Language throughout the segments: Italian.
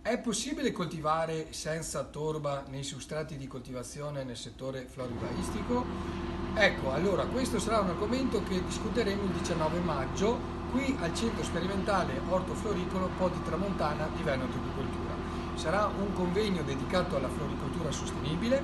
È possibile coltivare senza torba nei substrati di coltivazione nel settore florovivaistico? Ecco, allora questo sarà un argomento che discuteremo il 19 maggio qui al Centro Sperimentale Ortofloricolo Po di Tramontana di Veneto Agricoltura. Sarà un convegno dedicato alla floricoltura sostenibile,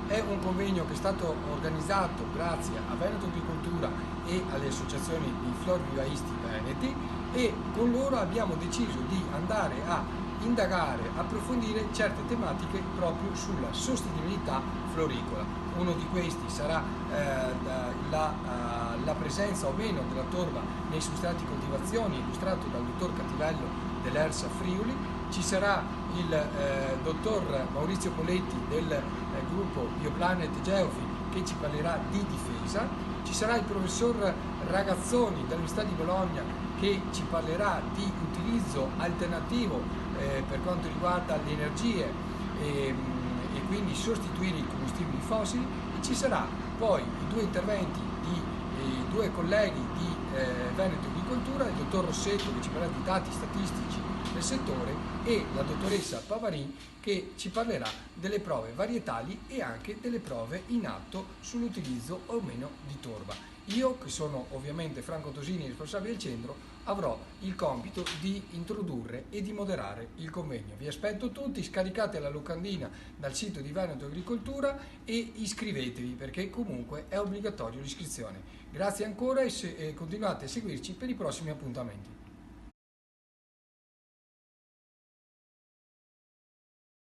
è un convegno che è stato organizzato grazie a Veneto Agricoltura e alle associazioni di florovivaisti veneti e con loro abbiamo deciso di andare a indagare, approfondire certe tematiche proprio sulla sostenibilità floricola. Uno di questi sarà la presenza o meno della torba nei substrati di coltivazione illustrato dal dottor Cattivello dell'ERSA Friuli. Ci sarà il dottor Maurizio Poletti del gruppo Bioplanet Geofi che ci parlerà di difesa. Ci sarà il professor Ragazzoni dell'Università di Bologna che ci parlerà di utilizzo alternativo per quanto riguarda le energie e quindi sostituire i combustibili fossili, e ci sarà poi i due interventi di due colleghi di Veneto Agricoltura, il dottor Rossetto che ci parlerà di dati statistici del settore e la dottoressa Pavarin che ci parlerà delle prove varietali e anche delle prove in atto sull'utilizzo o meno di torba. Io, che sono ovviamente Franco Tosini, responsabile del centro, avrò il compito di introdurre e di moderare il convegno. Vi aspetto tutti, scaricate la locandina dal sito di Veneto Agricoltura e iscrivetevi perché comunque è obbligatorio l'iscrizione. Grazie ancora e continuate a seguirci per i prossimi appuntamenti.